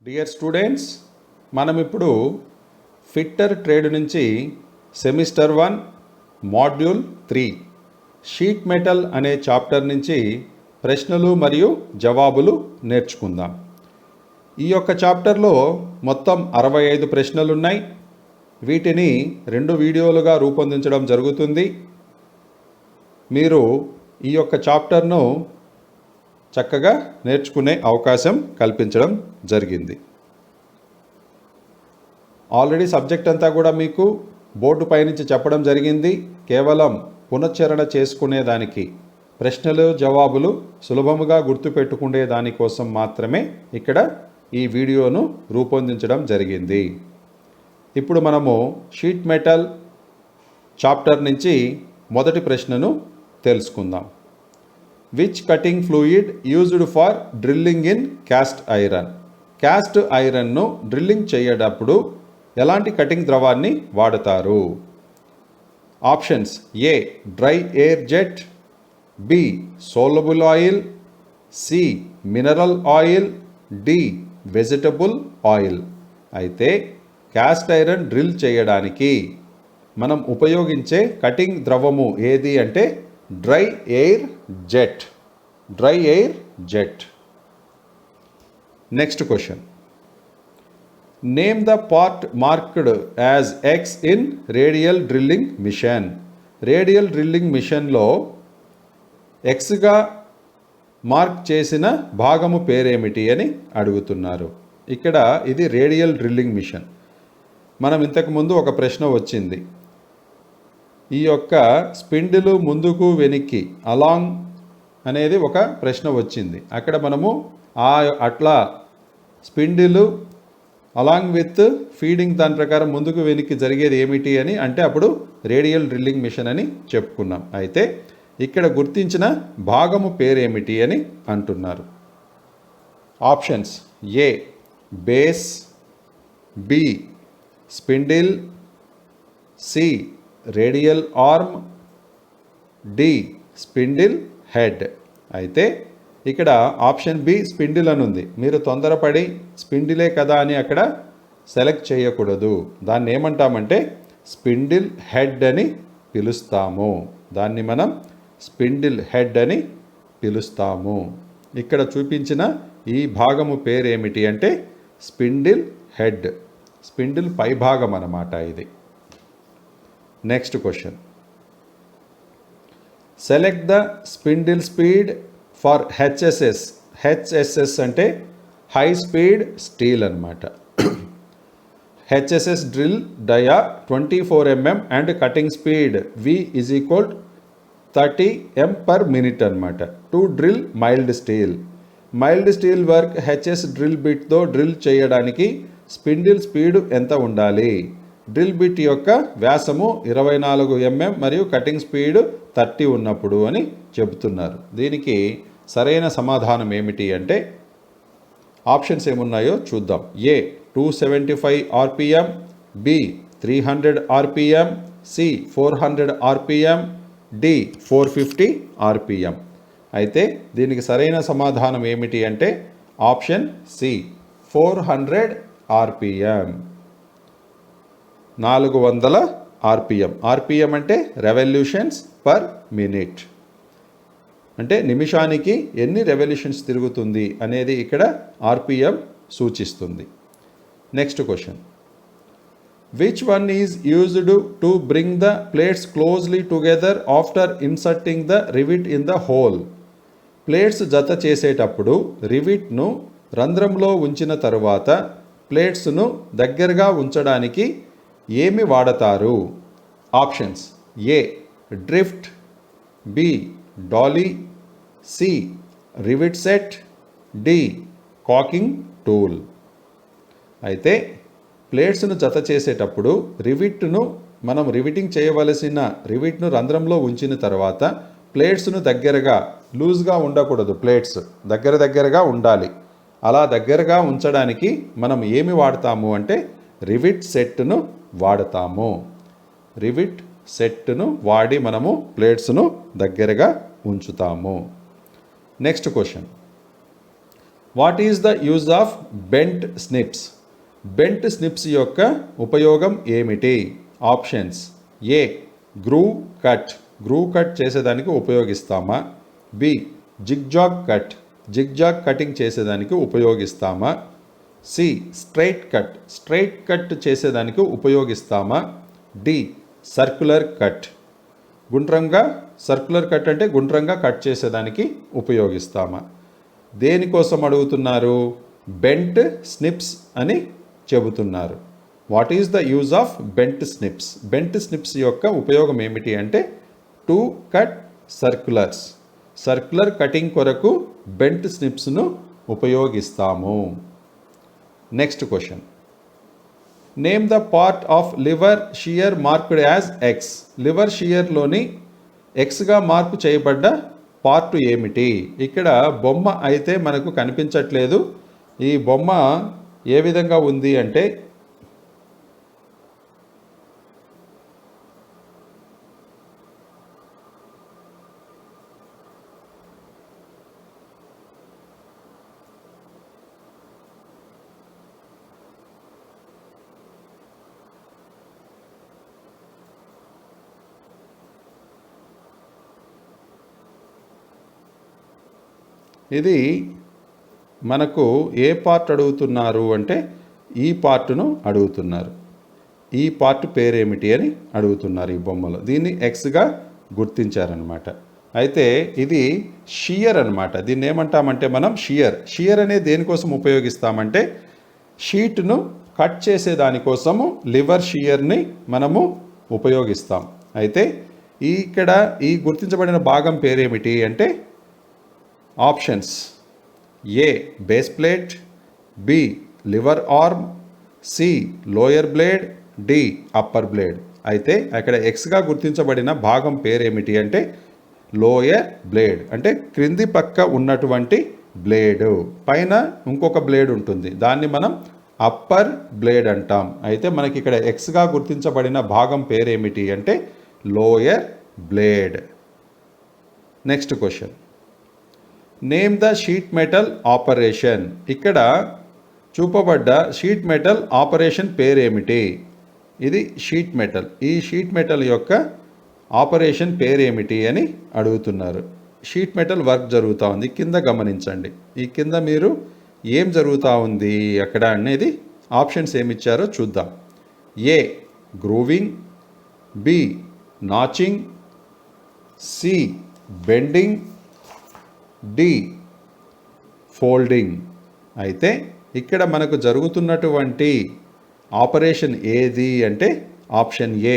Dear students, మనం ఇప్పుడు fitter trade నుంచి సెమిస్టర్ 1 మాడ్యూల్ 3 షీట్ మెటల్ అనే చాప్టర్ నుంచి ప్రశ్నలు మరియు జవాబులు నేర్చుకుందాం. ఈ యొక్క చాప్టర్లో మొత్తం 65 ప్రశ్నలు ఉన్నాయి. వీటిని 2 వీడియోలుగా రూపొందించడం జరుగుతుంది. మీరు ఈ యొక్క చాప్టర్ను చక్కగా నేర్చుకునే అవకాశం కల్పించడం జరిగింది. ఆల్రెడీ సబ్జెక్ట్ అంతా కూడా మీకు బోర్డు పైనుంచి చెప్పడం జరిగింది. కేవలం పునశ్చరణ చేసుకునేదానికి, ప్రశ్నలు జవాబులు సులభముగా గుర్తుపెట్టుకునే దానికోసం మాత్రమే ఇక్కడ ఈ వీడియోను రూపొందించడం జరిగింది. ఇప్పుడు మనము షీట్ మెటల్ చాప్టర్ నుంచి మొదటి ప్రశ్నను తెలుసుకుందాం. Which cutting fluid used for drilling in cast iron? Cast ఐరన్ను డ్రిల్లింగ్ చేయేటప్పుడు ఎలాంటి కటింగ్ ద్రవాన్ని వాడతారు? Options: A dry air jet, B soluble oil, C mineral oil, D vegetable oil. అయితే క్యాస్ట్ ఐరన్ డ్రిల్ చేయడానికి మనం ఉపయోగించే కటింగ్ ద్రవము ఏది అంటే dry air jet. Dry air jet. Next question. Name the part marked as X in radial drilling machine. Radial drilling మిషన్లో ఎక్స్గా mark చేసిన భాగము పేరేమిటి అని అడుగుతున్నారు. ఇక్కడ ఇది రేడియల్ డ్రిల్లింగ్ మిషన్. మనం ఇంతకుముందు ఒక ప్రశ్న వచ్చింది. ఈ యొక్క స్పిండిలు ముందుకు వెనక్కి అలాంగ్ అనేది ఒక ప్రశ్న వచ్చింది. అక్కడ మనము అట్లా స్పిండిలు అలాంగ్ విత్ ఫీడింగ్ దాని ప్రకారం ముందుకు వెనక్కి జరిగేది ఏమిటి అని అంటే అప్పుడు రేడియల్ డ్రిల్లింగ్ మిషన్ అని చెప్పుకున్నాం. అయితే ఇక్కడ గుర్తించిన భాగము పేరేమిటి అని అంటున్నారు. Options: A base, B spindle, C radial arm, D spindle head. అయితే ఇక్కడ ఆప్షన్ బి స్పిండిల్ అని ఉంది. మీరు తొందరపడి స్పిండిలే కదా అని అక్కడ సెలెక్ట్ చేయకూడదు. దాన్ని ఏమంటామంటే స్పిండిల్ హెడ్ అని పిలుస్తాము. దాన్ని మనం స్పిండిల్ హెడ్ అని పిలుస్తాము. ఇక్కడ చూపించిన ఈ భాగము పేరేమిటి అంటే స్పిండిల్ హెడ్. స్పిండిల్ పై భాగం అన్నమాట ఇది. Next question. Select the spindle speed for HSS. HSS అంటే హై స్పీడ్ స్టీల్ అన్నమాట. HSS drill dia 24 mm and cutting speed V is equal 30 m/min అన్నమాట. To drill mild steel. Mild steel work HS drill బిట్తో drill చేయడానికి spindle speed ఎంత ఉండాలి? Drill bit యొక్క వ్యాసము 24 mm మరియు కటింగ్ స్పీడ్ 30 ఉన్నప్పుడు అని చెబుతున్నారు. దీనికి సరైన సమాధానం ఏమిటి అంటే ఆప్షన్స్ ఏమున్నాయో చూద్దాం. A 275 RPM, B 300 RPM, C 400 RPM, D 450 RPM. అయితే దీనికి సరైన సమాధానం ఏమిటి అంటే option C 400 RPM. 400 RPM. RPM అంటే రెవల్యూషన్స్ పర్ మినిట్. అంటే నిమిషానికి ఎన్ని రెవల్యూషన్స్ తిరుగుతుంది అనేది ఇక్కడ RPM సూచిస్తుంది. Next question. Which one is used to bring the plates closely together after inserting the rivet in the hole? Plates జత చేసేటప్పుడు రివిట్ను రంధ్రంలో ఉంచిన తరువాత ప్లేట్స్ను దగ్గరగా ఉంచడానికి ఏమి వాడతారు? Options: A drift, B dolly, C rivet set, D caulking tool. అయితే ప్లేట్స్ను జత చేసేటప్పుడు మనం రివిటింగ్ చేయవలసిన రివిట్ను రంధ్రంలో ఉంచిన తర్వాత ప్లేట్స్ను దగ్గరగా, లూజ్గా ఉండకూడదు, ప్లేట్స్ దగ్గరగా ఉండాలి. అలా దగ్గరగా ఉంచడానికి మనం ఏమి వాడతాము అంటే రివిట్ సెట్ను వాడతాము. రివిట్ సెట్ను వాడి మనము ప్లేట్స్ను దగ్గరగా ఉంచుతాము. Next question. What is the use of bent snips? Bent snips యొక్క ఉపయోగం ఏమిటి? Options: A, groove cut, groove cut చేసేదానికి ఉపయోగిస్తామా? B, zigzag cut, zigzag cutting చేసేదానికి ఉపయోగిస్తామా? C, straight cut, straight cut చేసేదానికి ఉపయోగిస్తామా? డి, సర్క్యులర్ కట్, గుండ్రంగా, సర్క్యులర్ కట్ అంటే గుండ్రంగా కట్ చేసేదానికి ఉపయోగిస్తామా? దేనికోసం అడుగుతున్నారు? బెంట్ స్నిప్స్ అని చెబుతున్నారు. What is the use of bent snips? Bent snips యొక్క ఉపయోగం ఏమిటి అంటే to cut circulars, circular cutting కొరకు బెంట్ స్నిప్స్ను ఉపయోగిస్తాము. Next question. Name the part of lever shear marked as X. Lever షియర్లోని ఎక్స్గా మార్పు చేయబడ్డ పార్ట్ ఏమిటి? ఇక్కడ బొమ్మ అయితే మనకు కనిపించట్లేదు. ఈ బొమ్మ ఏ విధంగా ఉంది అంటే ఇది మనకు ఏ పార్ట్ అడుగుతున్నారు అంటే ఈ పార్ట్ను అడుగుతున్నారు. ఈ పార్ట్ పేరేమిటి అని అడుగుతున్నారు ఈ బొమ్మలో. దీన్ని ఎక్స్గా గుర్తించారనమాట. అయితే ఇది షియర్ అనమాట. దీన్ని ఏమంటామంటే మనం షియర్. షియర్ అనేది దేనికోసం ఉపయోగిస్తామంటే షీట్ను కట్ చేసే దానికోసము లివర్ షియర్ని మనము ఉపయోగిస్తాం. అయితే ఇక్కడ ఈ గుర్తించబడిన భాగం పేరేమిటి అంటే options: A, base plate, B, lever arm, C, lower blade, D, upper blade. అయితే అక్కడ ఎక్స్గా గుర్తించబడిన భాగం పేరేమిటి అంటే లోయర్ బ్లేడ్, అంటే క్రింది పక్క ఉన్నటువంటి బ్లేడు. పైన ఇంకొక బ్లేడ్ ఉంటుంది, దాన్ని మనం అప్పర్ బ్లేడ్ అంటాం. అయితే మనకి ఇక్కడ ఎక్స్గా గుర్తించబడిన భాగం పేరేమిటి అంటే lower blade. Next question. Name the sheet metal operation. ఇక్కడ చూపబడ్డ షీట్ మెటల్ ఆపరేషన్ పేరేమిటి? ఇది షీట్ మెటల్. ఈ షీట్ మెటల్ యొక్క ఆపరేషన్ పేరేమిటి అని అడుగుతున్నారు. షీట్ మెటల్ వర్క్ జరుగుతూ ఉంది. కింద గమనించండి. ఈ కింద మీరు ఏం జరుగుతూ ఉంది అక్కడ అనేది ఆప్షన్స్ ఏమిచ్చారో చూద్దాం. A, grooving, B, notching, C, bending, D, folding. అయితే ఇక్కడ మనకు జరుగుతున్నటువంటి ఆపరేషన్ ఏది అంటే ఆప్షన్ ఏ,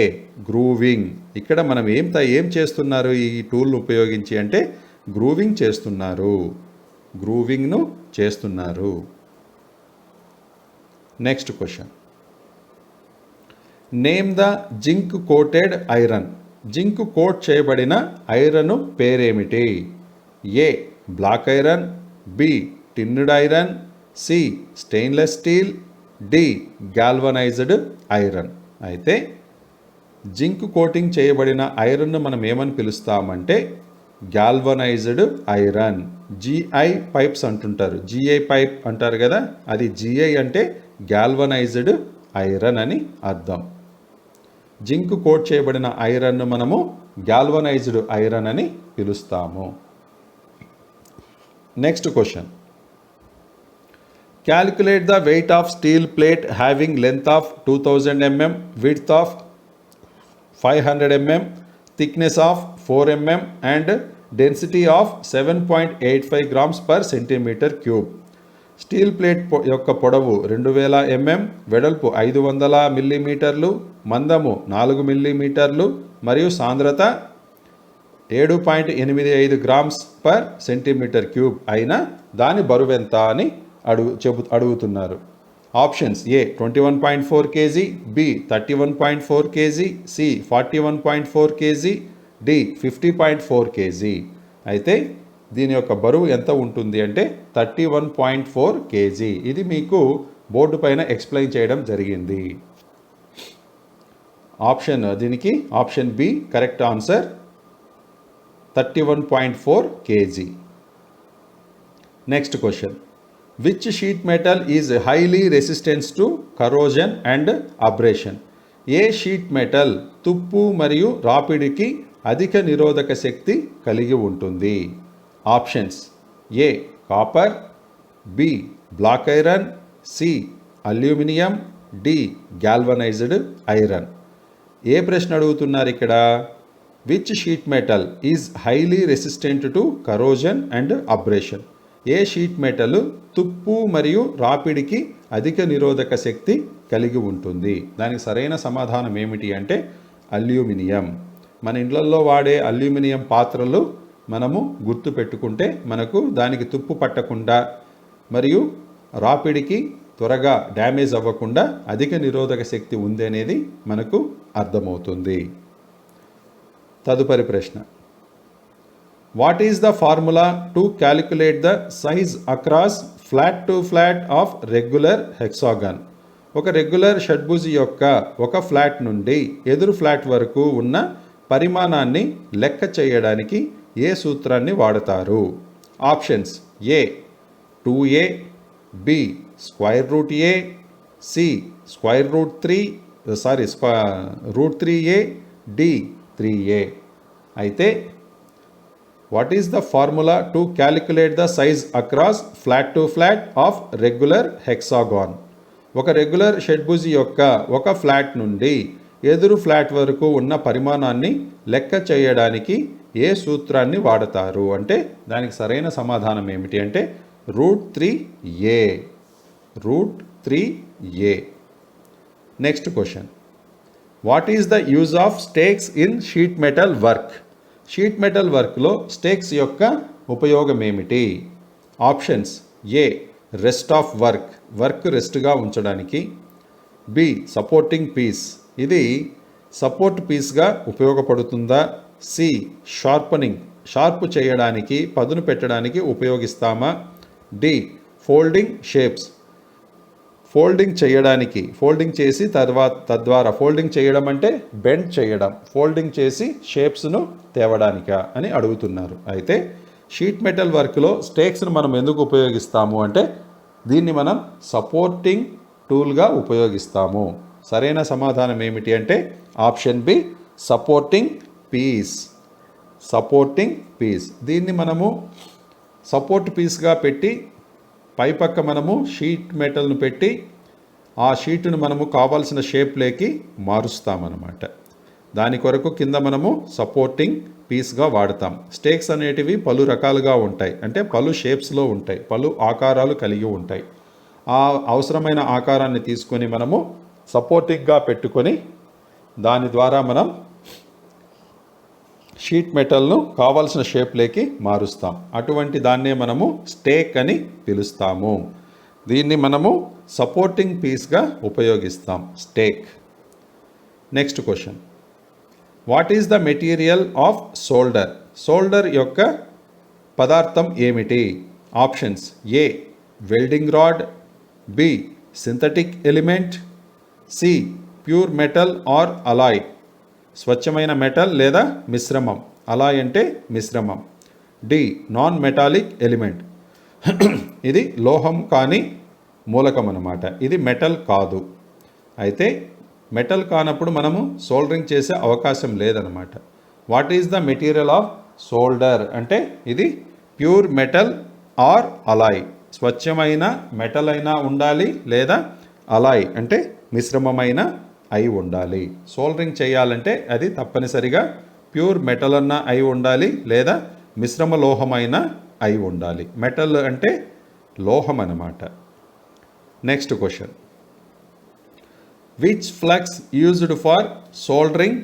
గ్రూవింగ్. ఇక్కడ మనం ఏం చేస్తున్నారు ఈ టూల్ను ఉపయోగించి అంటే గ్రూవింగ్ చేస్తున్నారు, గ్రూవింగ్ను చేస్తున్నారు. Next question. Name the zinc coated iron. Zinc coat చేయబడిన ఐరన్ పేరేమిటి? A, black iron, B, tinned iron, C, stainless steel, D, galvanised iron. అయితే జింక్ కోటింగ్ చేయబడిన ఐరన్ను మనం ఏమని పిలుస్తామంటే గాల్వనైజ్డ్ ఐరన్. జిఐ పైప్స్ అంటుంటారు, జిఐ పైప్ అంటారు కదా, అది జిఐ అంటే గాల్వనైజ్డ్ ఐరన్ అని అర్థం. జింక్ కోట్ చేయబడిన ఐరన్ను మనము గాల్వనైజ్డ్ ఐరన్ అని పిలుస్తాము. Next question. Calculate the weight of steel plate having length of 2000 mm, width of 500 mm, thickness of 4 mm and density of 7.85 grams per centimeter cube. Steel plate యొక్క పొడవు 2000 mm, వెడల్పు 500 మిల్లీమీటర్లు, మందము 4 మిల్లీమీటర్లు మరియు సాంద్రత 7.85 గ్రామ్స్ పర్ సెంటీమీటర్ క్యూబ్ అయిన దాని బరువెంత అని అడుగుతున్నారు. Options: A, 21.4 kg, B, 31.4 kg, C, 41.4 kg, D, 50.4 kg. అయితే దీని యొక్క బరువు ఎంత ఉంటుంది అంటే 31.4 kg. ఇది మీకు బోర్డు పైన ఎక్స్ప్లెయిన్ చేయడం జరిగింది. దీనికి option B correct answer, 31.4 kg. Next question. Which sheet metal is highly resistance to corrosion and abrasion? ఏ షీట్ మెటల్ తుప్పు మరియు రాపిడికి అధిక నిరోధక శక్తి కలిగి ఉంటుంది? Options: A copper, B black iron, C aluminium, D galvanised iron. ఏ ప్రశ్న అడుగుతున్నారు ఇక్కడ? Which sheet metal is highly resistant to corrosion and abrasion? ఏ షీట్ మెటల్ తుప్పు మరియు రాపిడికి అధిక నిరోధక శక్తి కలిగి ఉంటుంది? దానికి సరైన సమాధానం ఏమిటి అంటే అల్యూమినియం. మన ఇండ్లల్లో వాడే అల్యూమినియం పాత్రలు మనము గుర్తు పెట్టుకుంటే మనకు దానికి తుప్పు పట్టకుండా మరియు రాపిడికి త్వరగా డ్యామేజ్ అవ్వకుండా అధిక నిరోధక శక్తి ఉంది అనేది మనకు అర్థమవుతుంది. తదుపరి ప్రశ్న: what is the formula to calculate the size across flat to flat of regular hexagon? ఒక రెగ్యులర్ షడ్భుజి యొక్క ఒక ఫ్లాట్ నుండి ఎదురు ఫ్లాట్ వరకు ఉన్న పరిమాణాన్ని లెక్క చేయడానికి ఏ సూత్రాన్ని వాడతారు? Options: A 2a, B square root A, C square root 3a, D 3a. అయితే what is the formula to calculate the size across flat to flat of regular hexagon? ఒక రెగ్యులర్ షడ్భుజి యొక్క ఒక ఫ్లాట్ నుండి ఎదురు ఫ్లాట్ వరకు ఉన్న పరిమాణాన్ని లెక్క చేయడానికి ఏ సూత్రాన్ని వాడతారు అంటే దానికి సరైన సమాధానం ఏమిటి అంటే √3a. √3a. Next question: what is the use of stakes in sheet metal work? Sheet metal వర్క్లో స్టేక్స్ యొక్క ఉపయోగం ఏమిటి? Options: A rest of work రెస్ట్గా ఉంచడానికి, బి సపోర్టింగ్ పీస్, ఇది సపోర్ట్ పీస్గా ఉపయోగపడుతుందా, సి షార్ప్ చేయడానికి పదును పెట్టడానికి ఉపయోగిస్తామా, డి ఫోల్డింగ్ షేప్స్, ఫోల్డింగ్ చేసి తద్వారా ఫోల్డింగ్ చేయడం అంటే బెండ్ చేయడం, ఫోల్డింగ్ చేసి షేప్స్ను తేవడానికా అని అడుగుతున్నారు. అయితే షీట్ మెటల్ వర్క్లో స్టేక్స్ను మనం ఎందుకు ఉపయోగిస్తాము అంటే దీన్ని మనం సపోర్టింగ్ టూల్గా ఉపయోగిస్తాము. సరైన సమాధానం ఏమిటి అంటే ఆప్షన్ బి సపోర్టింగ్ పీస్. దీన్ని మనము సపోర్ట్ పీస్గా పెట్టి పైపక్క మనము షీట్ మెటల్ను పెట్టి ఆ షీట్ను మనము కావాల్సిన షేప్లోకి మారుస్తామన్నమాట. దాని కొరకు కింద మనము సపోర్టింగ్ పీస్గా వాడతాం. స్టేక్స్ అనేటివి పలు రకాలుగా ఉంటాయి, అంటే పలు షేప్స్లో ఉంటాయి, పలు ఆకారాలు కలిగి ఉంటాయి. ఆ అవసరమైన ఆకారాన్ని తీసుకొని మనము సపోర్టింగ్గా పెట్టుకొని దాని ద్వారా మనం షీట్ మెటల్ను కావాల్సిన షేప్లోకి మారుస్తాం. అటువంటి దాన్నే మనము స్టేక్ అని పిలుస్తాము. దీన్ని మనము సపోర్టింగ్ పీస్గా ఉపయోగిస్తాం, stake. Next question: what is the material of solder యొక్క పదార్థం ఏమిటి? Options: A welding rod, B synthetic element, C pure metal or alloy, స్వచ్ఛమైన మెటల్ లేదా మిశ్రమం, అలాయ్ అంటే మిశ్రమం, డి నాన్ మెటాలిక్ ఎలిమెంట్, ఇది లోహం కాని మూలకం అన్నమాట, ఇది మెటల్ కాదు. అయితే మెటల్ కానప్పుడు మనము సోల్డరింగ్ చేసే అవకాశం లేదనమాట. What is the material of solder అంటే ఇది ప్యూర్ మెటల్ ఆర్ అలాయ్, స్వచ్ఛమైన మెటల్ అయినా ఉండాలి లేదా అలాయ్ అంటే మిశ్రమమైన అయి ఉండాలి. సోల్డరింగ్ చేయాలంటే అది తప్పనిసరిగా ప్యూర్ మెటల్ అన్న అయి ఉండాలి లేదా మిశ్రమ లోహమైన అయి ఉండాలి. మెటల్ అంటే లోహం అన్నమాట. Next question: which flux used for soldering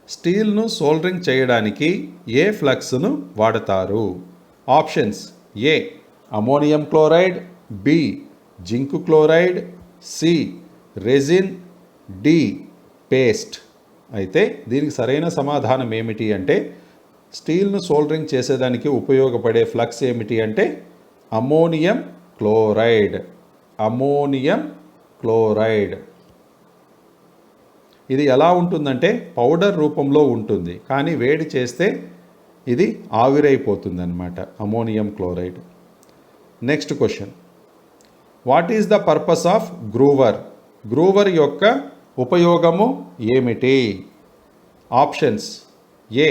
స్టీల్ను సోల్డరింగ్ చేయడానికి ఏ ఫ్లక్స్ను వాడతారు? Options: A ammonium chloride, B zinc chloride, C resin, D paste. అయితే దీనికి సరైన సమాధానం ఏమిటి అంటే స్టీల్ను సోల్డరింగ్ చేసేదానికి ఉపయోగపడే ఫ్లక్స్ ఏమిటి అంటే అమోనియం క్లోరైడ్. ఇది ఎలా ఉంటుందంటే పౌడర్ రూపంలో ఉంటుంది, కానీ వేడి చేస్తే ఇది ఆవిరైపోతుంది అన్నమాట, ammonium chloride. Next question, what is the purpose of groover? Groover యొక్క ఉపయోగము ఏమిటి? Options: A,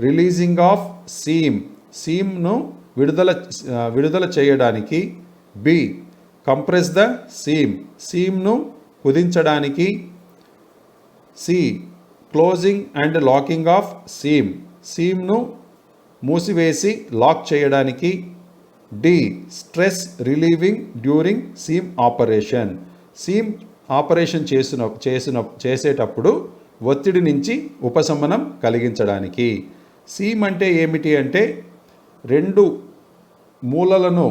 releasing of seam, సీమ్ను విడుదల చేయడానికి. బి, కంప్రెస్ ద సీమ్, సీమ్ను కుదించడానికి. C, closing and locking of seam, సీమ్ను మూసివేసి లాక్ చేయడానికి. D, stress relieving during seam operation, seam operation చేసేటప్పుడు ఒత్తిడి నుంచి ఉపశమనం కలిగించడానికి. సీమ్ అంటే ఏమిటి అంటే రెండు మూలలను,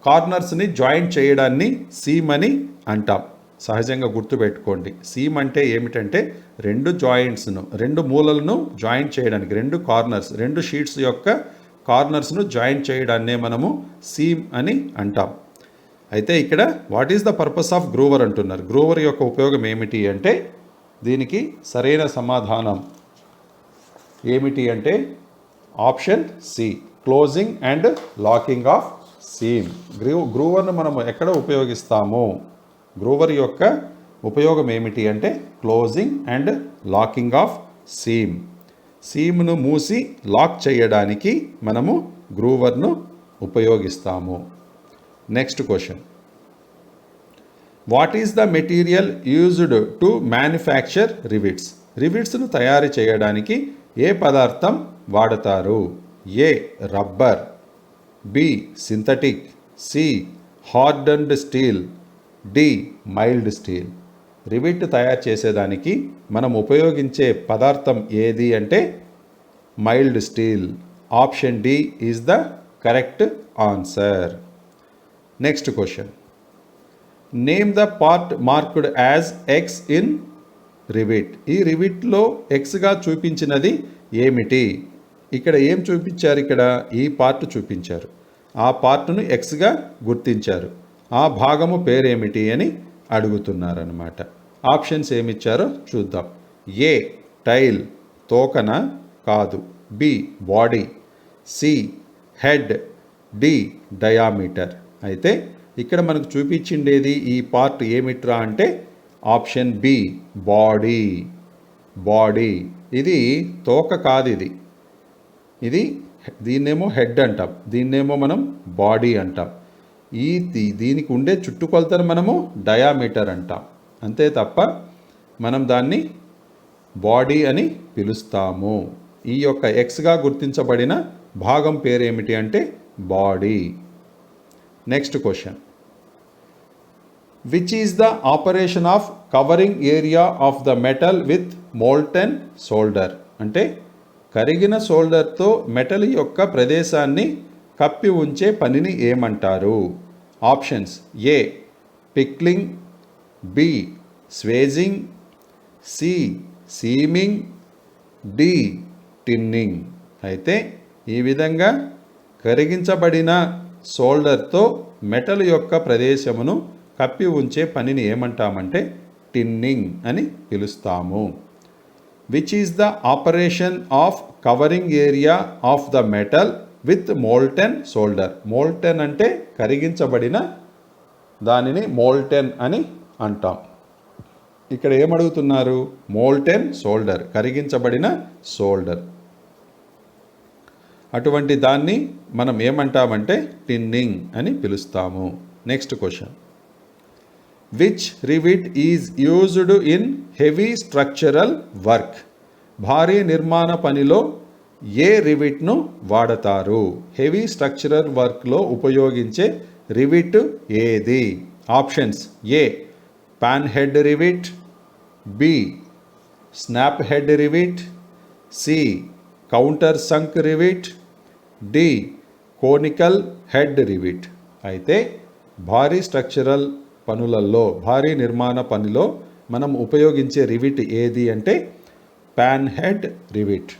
కార్నర్స్ని జాయింట్ చేయడాన్ని సీమ్ అని అంటాం. సహజంగా గుర్తుపెట్టుకోండి, సీమ్ అంటే ఏమిటంటే రెండు మూలలను జాయింట్ చేయడానికి, రెండు కార్నర్స్, రెండు షీట్స్ యొక్క కార్నర్స్ను జాయింట్ చేయడాన్నే మనము సీమ్ అని అంటాం. అయితే ఇక్కడ what is the purpose of groover అంటున్నారు. గ్రూవర్ యొక్క ఉపయోగం ఏమిటి అంటే దీనికి సరైన సమాధానం ఏమిటి అంటే option C, closing and locking of seam. గ్రూవర్ను మనము ఎక్కడ ఉపయోగిస్తాము? గ్రూవర్ యొక్క ఉపయోగం ఏమిటి అంటే closing and locking of seam, సీమ్ను మూసి లాక్ చేయడానికి మనము గ్రూవర్ను ఉపయోగిస్తాము. Next question, what is the material used to manufacture rivets? రివిట్స్ను తయారు చేయడానికి ఏ పదార్థం వాడతారు? A, rubber. B, synthetic. C, hardened steel. D, mild steel. Rivet తయారు చేసేదానికి మనం ఉపయోగించే పదార్థం ఏది అంటే mild steel. Option D is the correct answer. Next question, name the part marked as X in rivet. ఈ రివిట్లో ఎక్స్గా చూపించినది ఏమిటి? ఇక్కడ ఏం చూపించారు? ఇక్కడ ఈ పార్ట్ చూపించారు, ఆ పార్ట్ను ఎక్స్గా గుర్తించారు. ఆ భాగము పేరేమిటి అని అడుగుతున్నారన్నమాట. ఆప్షన్స్ ఏమిచ్చారో చూద్దాం. ఏ, టైల్, తోకన కాదు. B, body. C, head. D, diameter. అయితే ఇక్కడ మనకు చూపించిండేది ఈ పార్ట్ ఏమిట్రా అంటే ఆప్షన్ బి, బాడీ. బాడీ. ఇది తోక కాదు, ఇది దీన్నేమో హెడ్ అంటాం, దీన్నేమో మనం బాడీ అంటాం. దీనికి ఉండే చుట్టుకొలతను మనము డయామీటర్ అంటాం. అంతే తప్ప మనం దాన్ని బాడీ అని పిలుస్తాము. ఈ యొక్క ఎక్స్గా గుర్తించబడిన భాగం పేరేమిటి అంటే body. Next question, which is the operation of covering area of the metal with molten solder? అంటే కరిగిన సోల్డర్తో మెటల్ యొక్క ప్రదేశాన్ని కప్పి ఉంచే పనిని ఏమంటారు? Options: A, pickling. B, swaging. C, seaming. D, tinning. అయితే ఈ విధంగా కరిగించబడిన సోల్డర్తో మెటల్ యొక్క ప్రదేశమును కప్పి ఉంచే పనిని ఏమంటామంటే టిన్నింగ్ అని పిలుస్తాము. Which is the operation of covering area of the metal with molten solder? Molten అంటే కరిగించబడిన దానిని మోల్టెన్ అని అంటాం. ఇక్కడ ఏమడుగుతున్నారు? మోల్టెన్ సోల్డర్, కరిగించబడిన సోల్డర్. అటువంటి దాన్ని మనం ఏమంటామంటే టిన్నింగ్ అని పిలుస్తాము. Next question, which rivet is used in heavy structural work? భారీ నిర్మాణ పనిలో ఏ రివిట్ను వాడతారు? హెవీ స్ట్రక్చరల్ వర్క్లో ఉపయోగించే రివిట్ ఏది? Options: A, pan head rivet. B, snap head rivet. C, countersunk rivet. D, conical head rivet. అయితే భారీ స్ట్రక్చరల్ పనులలో, భారీ నిర్మాణ పనిలో మనం ఉపయోగించే రివిట్ ఏది అంటే pan head rivet.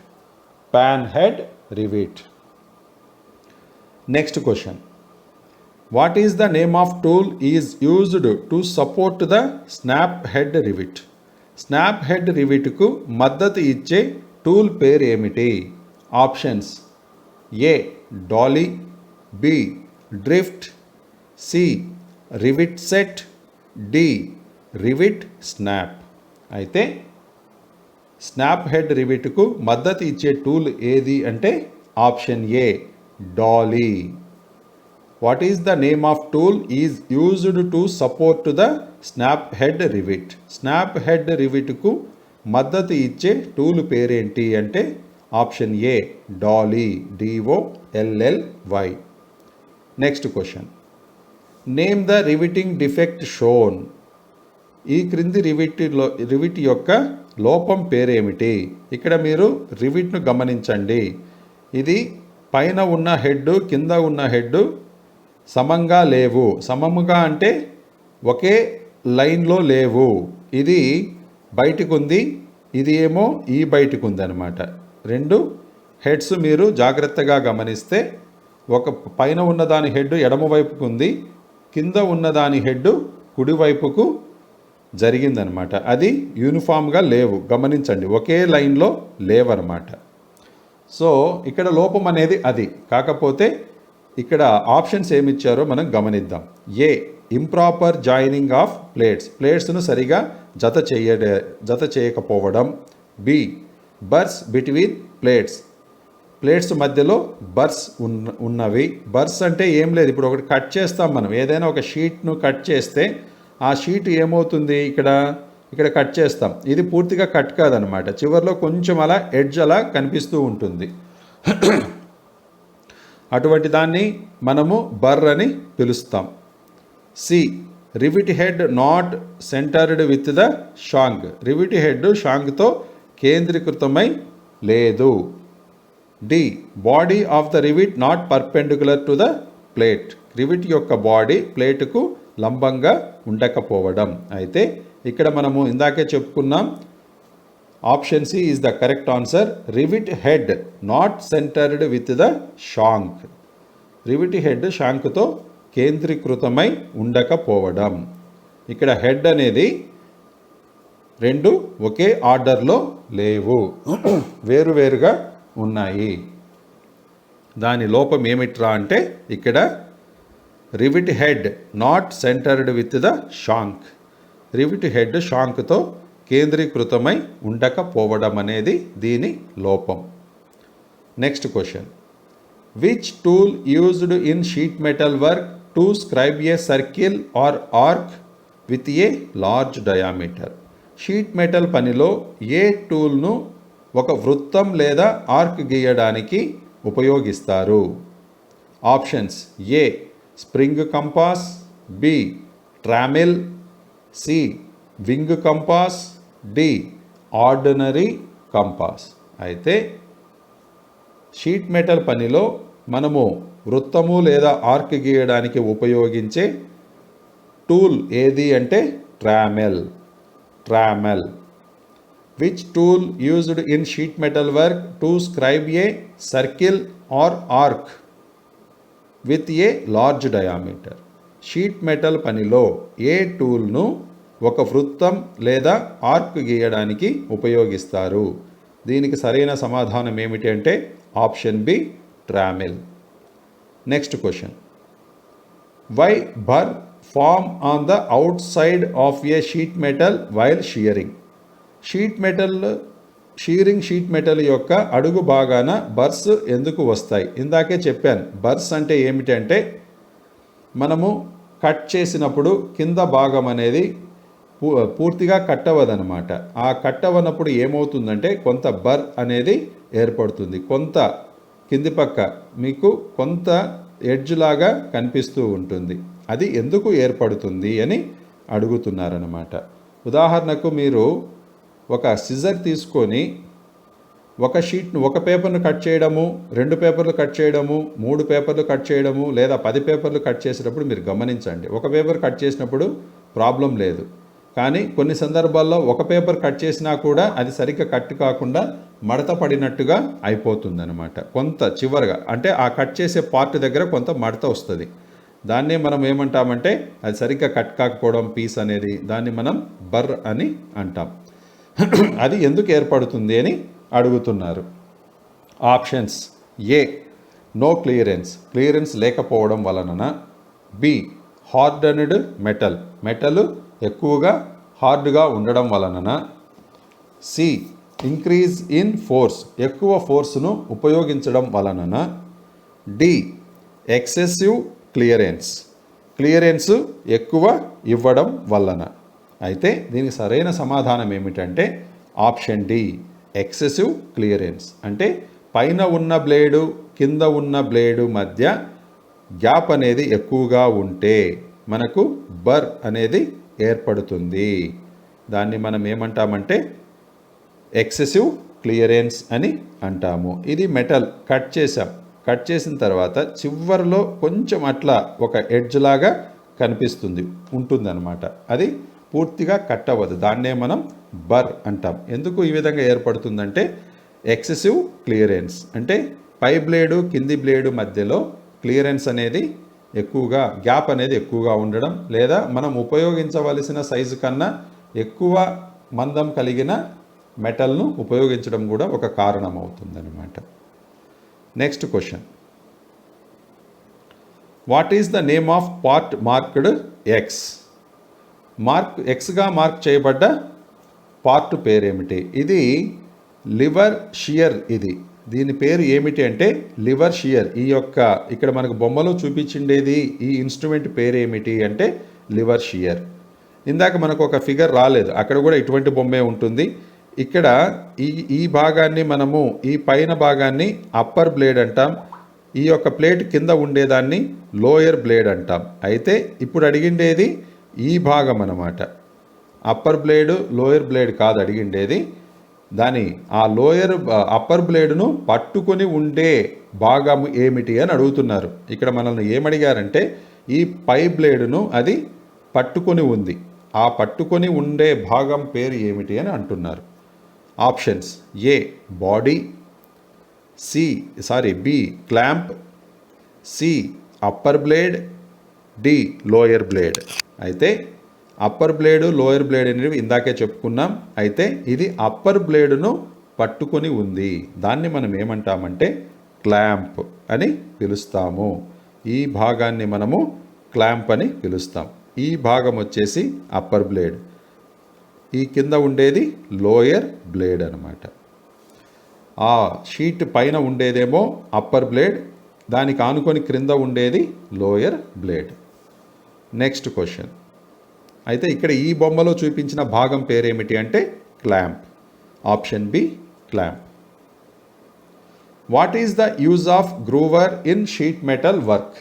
Pan head rivet. Next question, what is the name of tool is used to support the snap head rivet? Snap head రివిట్కు మద్దతు ఇచ్చే టూల్ పేరు ఏమిటి? Options: A, dolly. B, drift. C rivet set, D rivet snap. అయితే snap head రివిట్కు మద్దతు ఇచ్చే tool ఏది అంటే option A dolly. What is the name of tool is used to support the snap head rivet? Snap head రివిట్కు మద్దతు ఇచ్చే tool పేరేంటి అంటే option A Dolly, DOLLY. Next question, name the riveting defect shown. ఈ క్రింది rivet యొక్క లోపం పేరేమిటి? ఇక్కడ మీరు రివిట్ను గమనించండి. ఇది పైన ఉన్న హెడ్, కింద ఉన్న హెడ్ సమంగా లేవు. సమముగా అంటే ఒకే లైన్లో లేవు. ఇది బయటికి ఉంది, ఇది ఏమో ఈ బయటికి ఉంది అనమాట. రెండు హెడ్స్ మీరు జాగ్రత్తగా గమనిస్తే ఒక పైన ఉన్నదాని హెడ్ ఎడమ వైపుకు ఉంది, కింద ఉన్నదాని హెడ్ కుడివైపుకు జరిగిందనమాట. అది యూనిఫామ్గా లేవు, గమనించండి, ఒకే లైన్లో లేవన్నమాట. సో ఇక్కడ లోపం అనేది అది. కాకపోతే ఇక్కడ ఆప్షన్స్ ఏమిచ్చారో మనం గమనిద్దాం. ఏ ఇంప్రాపర్ జాయినింగ్ ఆఫ్ ప్లేట్స్ను సరిగా జత చేయకపోవడం. బి బర్స్ బిట్వీన్ ప్లేట్స్ మధ్యలో బర్స్ ఉన్నవి. బర్స్ అంటే ఏం లేదు, ఇప్పుడు ఒకటి కట్ చేస్తాం మనం, ఏదైనా ఒక షీట్ను కట్ చేస్తే ఆ షీట్ ఏమవుతుంది, ఇక్కడ కట్ చేస్తాం, ఇది పూర్తిగా కట్ కాదనమాట, చివరిలో కొంచెం అలా ఎడ్జ్ అలా కనిపిస్తూ ఉంటుంది. అటువంటి దాన్ని మనము బర్ అని పిలుస్తాం. C rivet head not centred with the shank. Rivet head షాంక్తో కేంద్రీకృతమై లేదు. D body of the rivet not perpendicular to the plate. Rivet యొక్క బాడీ ప్లేటుకు లంబంగా ఉండకపోవడం. అయితే ఇక్కడ మనము ఇందాకే చెప్పుకున్నాం, option C is the correct answer. Rivet head not centred with the shank. Rivet head షాంక్తో కేంద్రీకృతమై ఉండకపోవడం. ఇక్కడ హెడ్ అనేది రెండు ఒకే ఆర్డర్లో లేవు, వేరువేరుగా ఉన్నాయి. దాని లోపం ఏమిట్రా అంటే ఇక్కడ rivet head not centred with the shank. Rivet head షాంక్తో కేంద్రీకృతమై ఉండకపోవడం అనేది దీని లోపం. Next question, which tool used in sheet metal work to scribe a circle or arc with a large diameter? Sheet metal పనిలో ఏ టూల్ను ఒక వృత్తం లేదా ఆర్క్ గీయడానికి ఉపయోగిస్తారు? Options A spring compass, B trammel, C wing compass, D ordinary compass. అయితే sheet metal పనిలో మనము వృత్తము లేదా ఆర్క్ గీయడానికి ఉపయోగించే టూల్ ఏది అంటే trammel. Which tool used in sheet metal work to scribe a circle or arc with a large diameter? Sheet metal పనిలో ఏ టూల్ను ఒక వృత్తం లేదా ఆర్క్ గీయడానికి ఉపయోగిస్తారు? దీనికి సరైన సమాధానం ఏమిటి అంటే option B trammel. Next question, why burr form on the outside of a sheet metal while shearing? Sheet metal యొక్క అడుగు భాగాన బర్స్ ఎందుకు వస్తాయి? ఇందాకే చెప్పాను, బర్స్ అంటే ఏమిటంటే మనము కట్ చేసినప్పుడు కింద భాగం అనేది పూర్తిగా కట్ అవ్వదనమాట. ఆ కట్ అవ్వనప్పుడు ఏమవుతుందంటే కొంత బర్ అనేది ఏర్పడుతుంది, కొంత కింది పక్క మీకు కొంత ఎడ్జ్ లాగా కనిపిస్తూ ఉంటుంది. అది ఎందుకు ఏర్పడుతుంది అని అడుగుతున్నారనమాట. ఉదాహరణకు మీరు ఒక సిజర్ తీసుకొని ఒక పేపర్ను కట్ చేయడము, 2 పేపర్లు కట్ చేయడము, 3 పేపర్లు కట్ చేయడము, లేదా 10 పేపర్లు కట్ చేసేటప్పుడు మీరు గమనించండి. ఒక పేపర్ కట్ చేసినప్పుడు ప్రాబ్లం లేదు, కానీ కొన్ని సందర్భాల్లో ఒక పేపర్ కట్ చేసినా కూడా అది సరిగ్గా కట్ కాకుండా మడత పడినట్టుగా అయిపోతుందన్నమాట. కొంత చివరగా అంటే ఆ కట్ చేసే పార్ట్ దగ్గర కొంత మడత వస్తుంది. దాన్నే మనం ఏమంటామంటే అది సరిగ్గా కట్ కాకపోవడం పీస్ అనేది, దాన్ని మనం బర్ అని అంటాం. అది ఎందుకు ఏర్పడుతుంది అని అడుగుతున్నారు. ఆప్షన్స్ ఏ నో క్లియరెన్స్ లేకపోవడం వలన, బి హార్డన్డ్ మెటల్, మెటల్ ఎక్కువగా హార్డ్గా ఉండడం వలన. సి ఇంక్రీజ్ ఇన్ ఫోర్స్, ఎక్కువ ఫోర్స్ను ఉపయోగించడం వలన. డి ఎక్సెసివ్ క్లియరెన్స్, క్లియరెన్స్ ఎక్కువ ఇవ్వడం వలన. అయితే దీనికి సరైన సమాధానం ఏమిటంటే ఆప్షన్ డి, ఎక్సెసివ్ క్లియరెన్స్. అంటే పైన ఉన్న బ్లేడు కింద ఉన్న బ్లేడు మధ్య గ్యాప్ అనేది ఎక్కువగా ఉంటే మనకు బర్ అనేది ఏర్పడుతుంది. దాన్ని మనం ఏమంటామంటే ఎక్సెసివ్ క్లియరెన్స్ అని అంటాము. ఇది మెటల్ కట్ చేసాం, కట్ చేసిన తర్వాత చివరిలో కొంచెం అట్లా ఒక ఎడ్జ్ లాగా కనిపిస్తుంది ఉంటుందన్నమాట. అది పూర్తిగా కట్ అవ్వదు, దాన్నే మనం బర్ అంటాం. ఎందుకు ఈ విధంగా ఏర్పడుతుందంటే ఎక్సెసివ్ క్లియరెన్స్ అంటే పై బ్లేడు కింది బ్లేడు మధ్యలో క్లియరెన్స్ అనేది ఎక్కువగా, గ్యాప్ అనేది ఎక్కువగా ఉండడం, లేదా మనం ఉపయోగించవలసిన సైజు కన్నా ఎక్కువ మందం కలిగిన మెటల్ను ఉపయోగించడం కూడా ఒక కారణం అవుతుందన్నమాట. Next question, what is the name of part marked X? ఎక్స్గా మార్క్ చేయబడ్డ పార్ట్ పేరేమిటి? ఇది లివర్ షియర్. దీని పేరు ఏమిటి అంటే లివర్ షియర్. ఇక్కడ మనకు బొమ్మలో చూపించిండేది ఈ ఇన్స్ట్రుమెంట్ పేరు ఏమిటి అంటే లివర్ షియర్. ఇందాక మనకు ఒక ఫిగర్ రాలేదు, అక్కడ కూడా ఇటువంటి బొమ్మే ఉంటుంది. ఇక్కడ ఈ భాగాన్ని మనము, ఈ పైన భాగాన్ని అప్పర్ బ్లేడ్ అంటాం, ఈ యొక్క ప్లేట్ కింద ఉండేదాన్ని లోయర్ బ్లేడ్ అంటాం. అయితే ఇప్పుడు అడిగిండేది ఈ భాగం అన్నమాట. అప్పర్ బ్లేడ్ లోయర్ బ్లేడ్ కాదు అడిగిండేది. ఆ అప్పర్ బ్లేడ్ను పట్టుకొని ఉండే భాగం ఏమిటి అని అడుగుతున్నారు. ఇక్కడ మనల్ని ఏమడిగారంటే ఈ పై బ్లేడును అది పట్టుకొని ఉంది, ఆ పట్టుకొని ఉండే భాగం పేరు ఏమిటి అని అంటున్నారు. Options A body, B clamp, C upper blade, D lower blade. అయితే అప్పర్ బ్లేడు లోయర్ బ్లేడ్ అనేవి ఇందాకే చెప్పుకున్నాం. అయితే ఇది అప్పర్ బ్లేడును పట్టుకొని ఉంది, దాన్ని మనం ఏమంటామంటే క్లాంప్ అని పిలుస్తాము. ఈ భాగాన్ని మనము క్లాంప్ అని పిలుస్తాం. ఈ భాగం వచ్చేసి అప్పర్ బ్లేడ్, ఈ కింద ఉండేది లోయర్ బ్లేడ్ అనమాట. ఆ షీట్ పైన ఉండేదేమో అప్పర్ బ్లేడ్, దానికి ఆనుకొని క్రింద ఉండేది లోయర్ బ్లేడ్. నెక్స్ట్ క్వశ్చన్, అయితే ఇక్కడ ఈ బొమ్మలో చూపించిన భాగం పేరేమిటి అంటే clamp. Option B clamp. What is the use of groover in sheet metal work?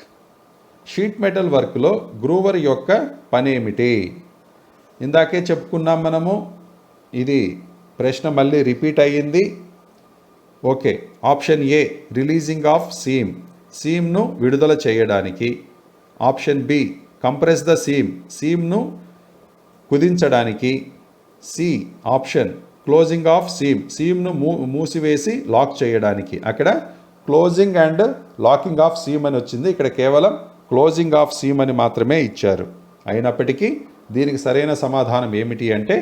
Sheet metal వర్క్లో గ్రూవర్ యొక్క పనేమిటి? ఇందాకే చెప్పుకున్నాం మనము, ఇది ప్రశ్న మళ్ళీ రిపీట్ అయ్యింది. Okay, option A releasing of సీమ్ను విడుదల చేయడానికి. ఆప్షన్ బి కంప్రెస్ ద సీమ్ను కుదించడానికి. సి ఆప్షన్ క్లోజింగ్ ఆఫ్ సీమ్ను మూసివేసి లాక్ చేయడానికి. అక్కడ closing and locking of seam అని వచ్చింది, ఇక్కడ కేవలం క్లోజింగ్ ఆఫ్ సీమ్ అని మాత్రమే ఇచ్చారు. అయినప్పటికీ దీనికి సరైన సమాధానం ఏమిటి అంటే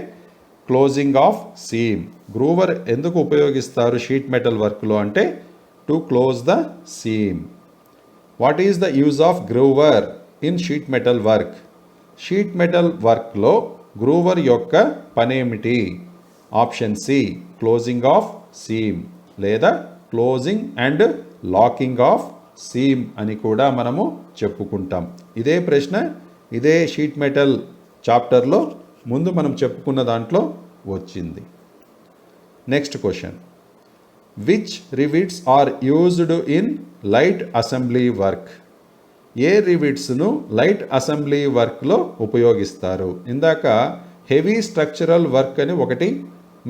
క్లోజింగ్ ఆఫ్ సీమ్. గ్రూవర్ ఎందుకు ఉపయోగిస్తారు షీట్ మెటల్ వర్క్లో అంటే to close the seam. What is the use of groover in sheet metal work? Sheet metal వర్క్లో గ్రూవర్ యొక్క పనేమిటి? Option C closing of seam, లేదా closing and locking of seam అని కూడా మనము చెప్పుకుంటాం. ఇదే ప్రశ్న ఇదే షీట్ మెటల్ చాప్టర్లో ముందు మనం చెప్పుకున్న దాంట్లో వచ్చింది. Next question, which rivets are used in light assembly work? ఏ రివిట్స్ను లైట్ అసెంబ్లీ వర్క్లో ఉపయోగిస్తారు? ఇందాక హెవీ స్ట్రక్చరల్ వర్క్ అని ఒకటి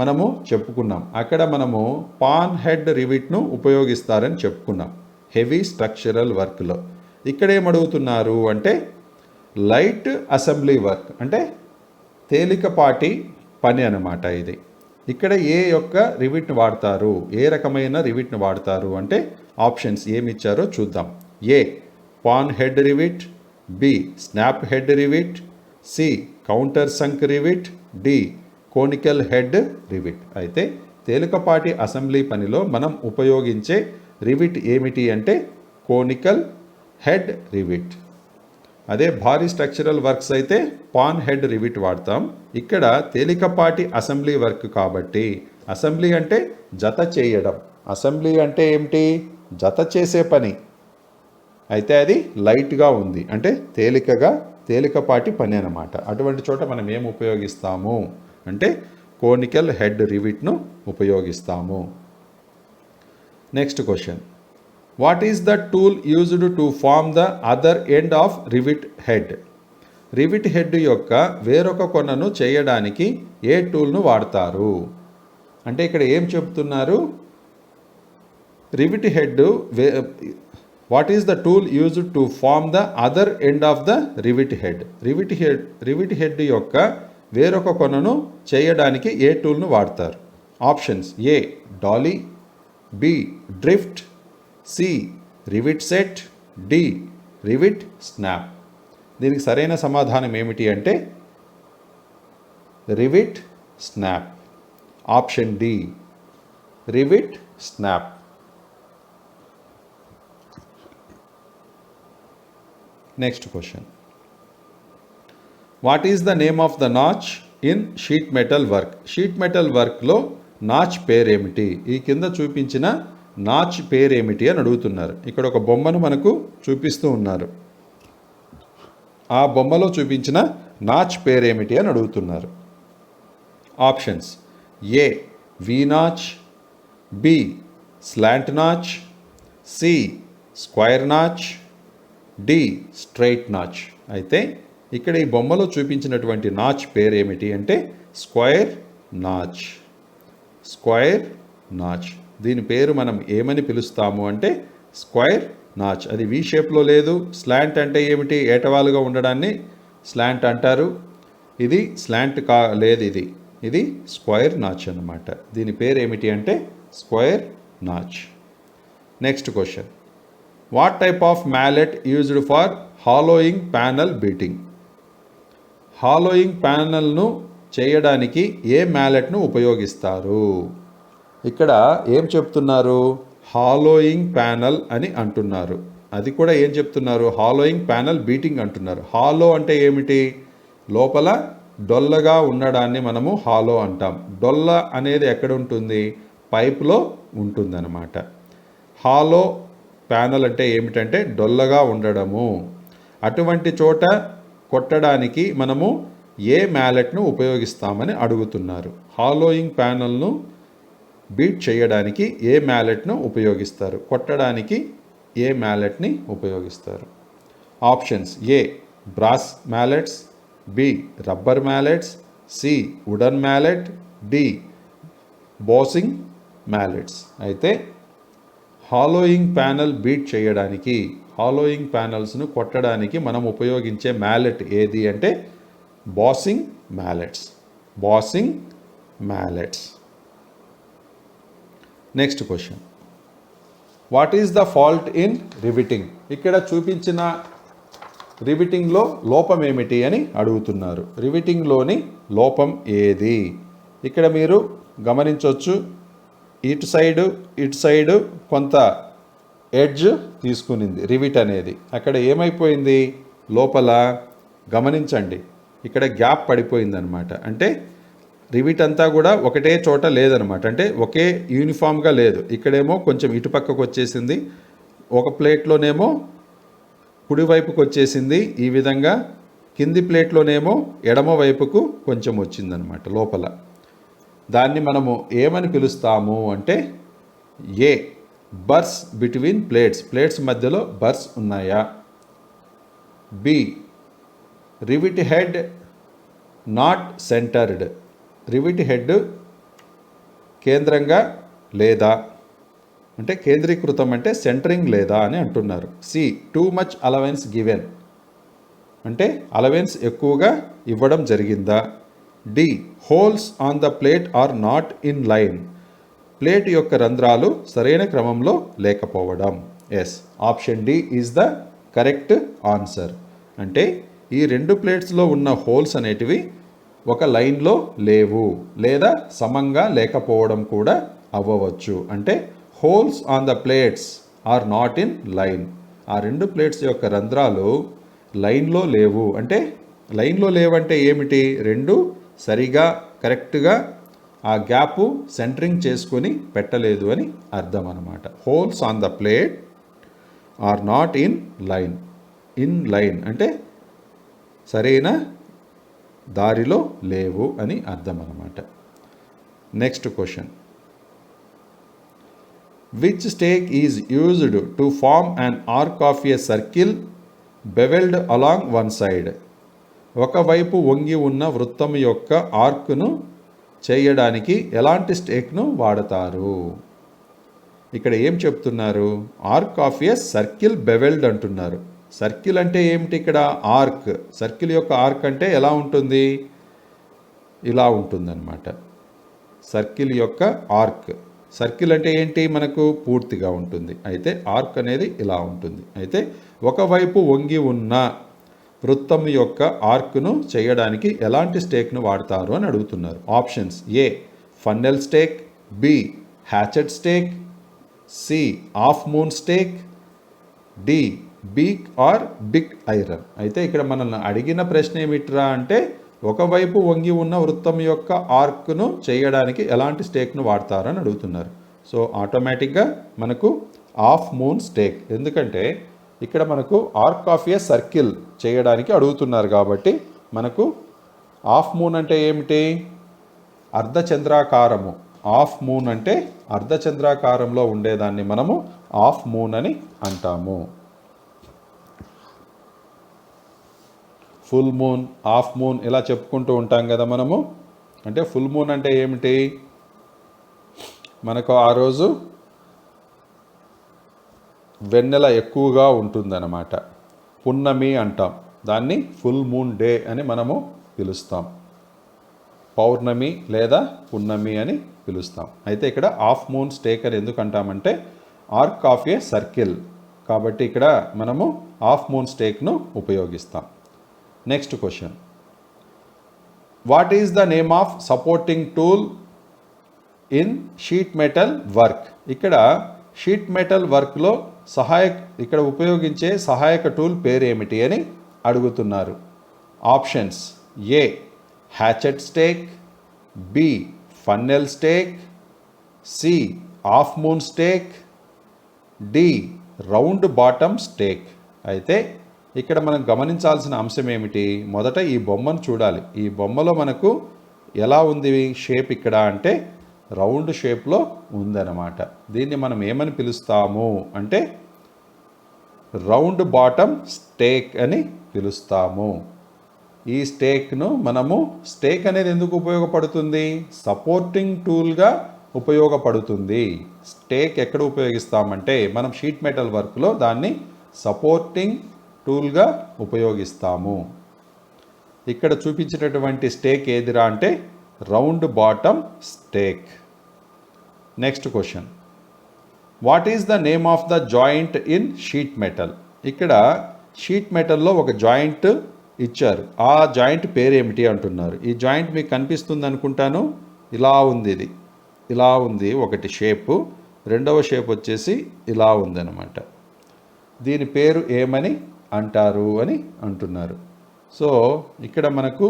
మనము చెప్పుకున్నాం, అక్కడ మనము పాన్ హెడ్ రివిట్ను ఉపయోగిస్తారని చెప్పుకున్నాం హెవీ స్ట్రక్చరల్ వర్క్లో. ఇక్కడ ఏమడుగుతున్నారు అంటే లైట్ అసెంబ్లీ వర్క్ అంటే తేలికపాటి పని అన్నమాట ఇది. ఇక్కడ ఏ యొక్క రివిట్ని వాడతారు, ఏ రకమైన రివిట్ని వాడతారు అంటే ఆప్షన్స్ ఏమి ఇచ్చారో చూద్దాం. A pan head rivet, B snap head rivet, C countersunk rivet, D conical head rivet. అయితే తేలికపాటి అసెంబ్లీ పనిలో మనం ఉపయోగించే రివిట్ ఏమిటి అంటే కోనికల్ హెడ్ రివిట్. అదే భారీ స్ట్రక్చరల్ వర్క్స్ అయితే పాన్ హెడ్ రివిట్ వాడతాం. ఇక్కడ తేలికపాటి అసెంబ్లీ వర్క్ కాబట్టి, అసెంబ్లీ అంటే జత చేయడం, అసెంబ్లీ అంటే ఏమిటి, జత చేసే పని, అయితే అది లైట్గా ఉంది అంటే తేలికపాటి పని అన్నమాట. అటువంటి చోట మనం ఏం ఉపయోగిస్తాము అంటే కోనికల్ హెడ్ రివిట్ను ఉపయోగిస్తాము. Next question, what is the tool used to form the other end of rivet head? Rivet head యొక్క వేరొక కొనను చేయడానికి ఏ టూల్ను వాడతారు అంటే ఇక్కడ ఏం చెప్తున్నారు, rivet head what is the tool used to form the other end of the rivet head? Rivet head యొక్క వేరొక కొనను చేయడానికి ఏ టూల్ను వాడతారు? Options, A dolly, B drift, C rivet set, D rivet snap. దీనికి సరైన సమాధానం ఏమిటి అంటే rivet snap. Option D rivet snap. Next question, what is the name of the notch in sheet metal work? Sheet metal వర్క్లో notch పేరేమిటి? ఈ కింద చూపించిన నాచ్ పేరేమిటి అని అడుగుతున్నారు. ఇక్కడ ఒక బొమ్మను మనకు చూపిస్తూ ఉన్నారు. ఆ బొమ్మలో చూపించిన నాచ్ పేరేమిటి అని అడుగుతున్నారు. Options, A V notch, B slant notch, C square notch, D straight notch. అయితే ఇక్కడ ఈ బొమ్మలో చూపించినటువంటి నాచ్ పేరేమిటి అంటే స్క్వైర్ నాచ్. Square notch. దీని పేరు మనం ఏమని పిలుస్తాము అంటే స్క్వైర్ నాచ్. అది వి షేప్లో లేదు. స్లాంట్ అంటే ఏమిటి, ఏటవాలుగా ఉండడాన్ని స్లాంట్ అంటారు. ఇది స్లాంట్ లేదు, ఇది స్క్వైర్ నాచ్ అన్నమాట. దీని పేరు ఏమిటి అంటే square notch. Next question, what type of mallet used for hollowing panel beating? Hollowing ప్యానల్ను చేయడానికి ఏ మ్యాలెట్ను ఉపయోగిస్తారు? ఇక్కడ ఏం చెప్తున్నారు, హాలోయింగ్ ప్యానల్ అని అంటున్నారు. అది కూడా ఏం చెప్తున్నారు, హాలోయింగ్ ప్యానల్ బీటింగ్ అంటున్నారు. హాలో అంటే ఏమిటి, లోపల డొల్లగా ఉండడాన్ని మనము హాలో అంటాం. డొల్ల అనేది ఎక్కడ ఉంటుంది, పైపులో ఉంటుందన్నమాట. హాలో ప్యానల్ అంటే ఏమిటంటే డొల్లగా ఉండడము. అటువంటి చోట కొట్టడానికి మనము ఏ మ్యాలెట్ను ఉపయోగిస్తామని అడుగుతున్నారు. హాలోయింగ్ ప్యానల్ను బీట్ చేయడానికి ఏ మ్యాలెట్ను ఉపయోగిస్తారు, కొట్టడానికి ఏ మ్యాలెట్ని ఉపయోగిస్తారు? Options, A brass mallets, B rubber mallets, C wooden mallet, D bossing mallets. అయితే హాలోయింగ్ ప్యానల్ బీట్ చేయడానికి, హాలోయింగ్ ప్యానల్స్ను కొట్టడానికి మనం ఉపయోగించే మ్యాలెట్ ఏది అంటే bossing mallets. Bossing mallets. Next question, what is the fault in riveting? ఇక్కడ చూపించిన రివిటింగ్లో లోపం ఏమిటి అని అడుగుతున్నారు. రివిటింగ్లోని లోపం ఏది? ఇక్కడ మీరు గమనించవచ్చు, ఇటు సైడు కొంత ఎడ్జ్ తీసుకునింది రివిట్ అనేది. అక్కడ ఏమైపోయింది, లోపల గమనించండి, ఇక్కడ గ్యాప్ పడిపోయింది అనమాట. అంటే రివిట్ అంతా కూడా ఒకటే చోట లేదనమాట, అంటే ఒకే యూనిఫామ్గా లేదు. ఇక్కడేమో కొంచెం ఇటుపక్కకు వచ్చేసింది, ఒక ప్లేట్లోనేమో కుడివైపుకు వచ్చేసింది, ఈ విధంగా కింది ప్లేట్లోనేమో ఎడమ వైపుకు కొంచెం వచ్చిందనమాట లోపల. దాన్ని మనము ఏమని పిలుస్తాము అంటే A burrs between plates, plates మధ్యలో బర్స్ ఉన్నాయా. B rivet head not centred, rivet head కేంద్రంగా లేదా, అంటే కేంద్రీకృతం అంటే సెంటరింగ్ లేదా అని అంటున్నారు. C too much allowance given, అంటే అలవెన్స్ ఎక్కువగా ఇవ్వడం జరిగిందా. D holes on the plate are not in line, plate యొక్క రంధ్రాలు సరైన క్రమంలో లేకపోవడం. Yes, option D is the correct answer. అంటే ఈ రెండు ప్లేట్స్లో ఉన్న హోల్స్ అనేటివి ఒక లైన్లో లేవు, లేదా సమంగా లేకపోవడం కూడా అవ్వవచ్చు. అంటే holes on the plates are not in line, ఆ రెండు ప్లేట్స్ యొక్క రంధ్రాలు లైన్లో లేవు. అంటే లైన్లో లేవంటే ఏమిటి? రెండు సరిగా కరెక్ట్గా ఆ గ్యాప్ సెంటరింగ్ చేసుకొని పెట్టలేదు అని అర్థం అన్నమాట. Holes on the plate are not in line. In line అంటే సరైన దారిలో లేవు అని అర్థం అన్నమాట. Next question. Which stake is used to form an arc of a circle bevelled along one side? ఒకవైపు వంగి ఉన్న వృత్తం యొక్క ఆర్క్ను చేయడానికి ఎలాంటి స్టేక్ను వాడతారు? ఇక్కడ ఏం చెప్తున్నారు? Arc of a circle bevelled అంటున్నారు. సర్కిల్ అంటే ఏమిటి? ఇక్కడ ఆర్క్. సర్కిల్ యొక్క ఆర్క్ అంటే ఎలా ఉంటుంది? ఇలా ఉంటుందన్నమాట. సర్కిల్ యొక్క ఆర్క్. సర్కిల్ అంటే ఏంటి? మనకు పూర్తిగా ఉంటుంది. అయితే ఆర్క్ అనేది ఇలా ఉంటుంది. అయితే ఒకవైపు వంగి ఉన్న వృత్తం యొక్క ఆర్క్ను చేయడానికి ఎలాంటి స్టేక్ను వాడతారు అని అడుగుతున్నారు. Options: A funnel stake, B hatchet stake, C half moon stake, D beak or bick iron. అయితే ఇక్కడ మనల్ని అడిగిన ప్రశ్న ఏమిట్రా అంటే ఒకవైపు వంగి ఉన్న వృత్తం యొక్క ఆర్క్ను చేయడానికి ఎలాంటి స్టేక్ను వాడతారని అడుగుతున్నారు. సో ఆటోమేటిక్గా మనకు హాఫ్ మూన్ స్టేక్. ఎందుకంటే ఇక్కడ మనకు ఆర్క్ ఆఫ్ ఏ సర్కిల్ చేయడానికి అడుగుతున్నారు కాబట్టి మనకు హాఫ్ మూన్ అంటే ఏమిటి? అర్ధచంద్రాకారము. హాఫ్ మూన్ అంటే అర్ధచంద్రాకారంలో ఉండేదాన్ని మనము హాఫ్ మూన్ అని అంటాము. ఫుల్ మూన్, హాఫ్ మూన్ ఇలా చెప్పుకుంటూ ఉంటాం కదా మనము. అంటే ఫుల్ మూన్ అంటే ఏమిటి? మనకు ఆ రోజు వెన్నెల ఎక్కువగా ఉంటుందన్నమాట. పున్నమి అంటాం దాన్ని. ఫుల్ మూన్ డే అని మనము పిలుస్తాం. పౌర్ణమి లేదా పున్నమి అని పిలుస్తాం. అయితే ఇక్కడ హాఫ్ మూన్ స్టేక్ అని ఎందుకు అంటామంటే ఆర్క్ ఆఫ్ ఏ సర్కిల్ కాబట్టి ఇక్కడ మనము హాఫ్ మూన్ స్టేక్ను ఉపయోగిస్తాం. Next question. What is the name of supporting tool in sheet metal work? ఇక్కడ షీట్ మెటల్ వర్క్లో ఇక్కడ ఉపయోగించే సహాయక టూల్ పేరు ఏమిటి అని అడుగుతున్నారు. Options: A hatchet stake, B funnel stake, C half moon stake, D round bottom stake. అయితే ఇక్కడ మనం గమనించాల్సిన అంశం ఏమిటి? మొదట ఈ బొమ్మను చూడాలి. ఈ బొమ్మలో మనకు ఎలా ఉంది షేప్ ఇక్కడ అంటే రౌండ్ షేప్లో ఉందన్నమాట. దీన్ని మనం ఏమని పిలుస్తాము అంటే రౌండ్ బాటమ్ స్టేక్ అని పిలుస్తాము. ఈ స్టేక్ను మనము, స్టేక్ అనేది ఎందుకు ఉపయోగపడుతుంది? సపోర్టింగ్ టూల్గా ఉపయోగపడుతుంది. స్టేక్ ఎక్కడ ఉపయోగిస్తామంటే మనం షీట్ మెటల్ వర్క్లో దాన్ని సపోర్టింగ్ టూల్గా ఉపయోగిస్తాము. ఇక్కడ చూపించినటువంటి స్టేక్ ఏదిరా అంటే round bottom stake. Next question. What is the name of the joint in sheet metal? ఇక్కడ షీట్ మెటల్లో ఒక జాయింట్ ఇచ్చారు. ఆ జాయింట్ పేరు ఏమిటి అంటున్నారు. ఈ జాయింట్ మీకు కనిపిస్తుంది అనుకుంటాను. ఇలా ఉంది. ఇది ఇలా ఉంది ఒకటి షేపు. రెండవ షేప్ వచ్చేసి ఇలా ఉందన్నమాట. దీని పేరు ఏమని అంటారు అని అంటున్నారు. సో ఇక్కడ మనకు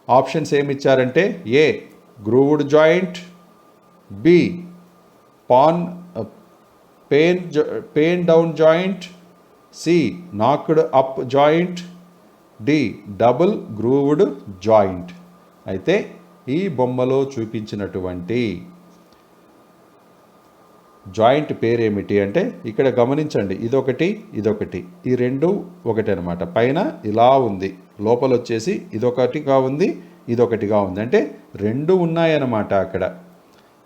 ఆప్షన్స్ ఏమి ఇచ్చారంటే A grooved joint, B pane down joint, C knocked up joint, D double grooved joint. అయితే ఈ బొమ్మలో చూపించినటువంటి జాయింట్ పేరు ఏమిటి అంటే ఇక్కడ గమనించండి. ఇదొకటి ఈ రెండు ఒకటి అనమాట. పైన ఇలా ఉంది, లోపల వచ్చేసి ఇదొకటిగా ఉంది, ఇదొకటిగా ఉంది. అంటే రెండు ఉన్నాయన్నమాట అక్కడ.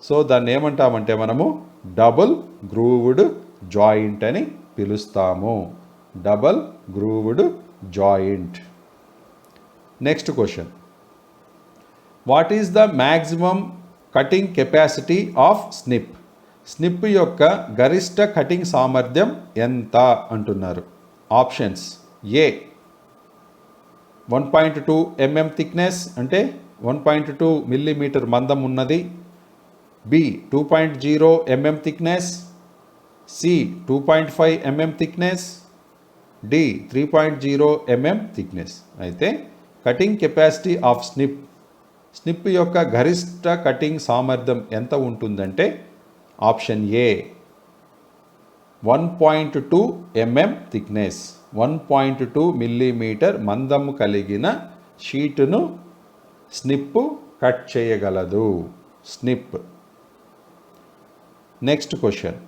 సో దాన్ని ఏమంటామంటే మనము డబుల్ గ్రూవ్డ్ జాయింట్ అని పిలుస్తాము. Double grooved joint. Next question. What is the maximum cutting capacity of snip? Snip యొక్క గరిష్ట కటింగ్ సామర్థ్యం ఎంత అంటున్నారు. ఆప్షన్స్: ఏ 1.2 mm థిక్నెస్ అంటే 1.2 మిల్లీమీటర్ మందం ఉన్నది, B 2.0 mm thickness, C 2.5 mm thickness, D 3.0 mm thickness. అయితే కటింగ్ కెపాసిటీ ఆఫ్ స్నిప్ యొక్క గరిష్ట కటింగ్ సామర్థ్యం ఎంత ఉంటుందంటే option A 1.2 mm thickness. 1.2 millimetre మందము కలిగిన షీటును స్నిప్ కట్ చేయగలదు. Snip. Next question.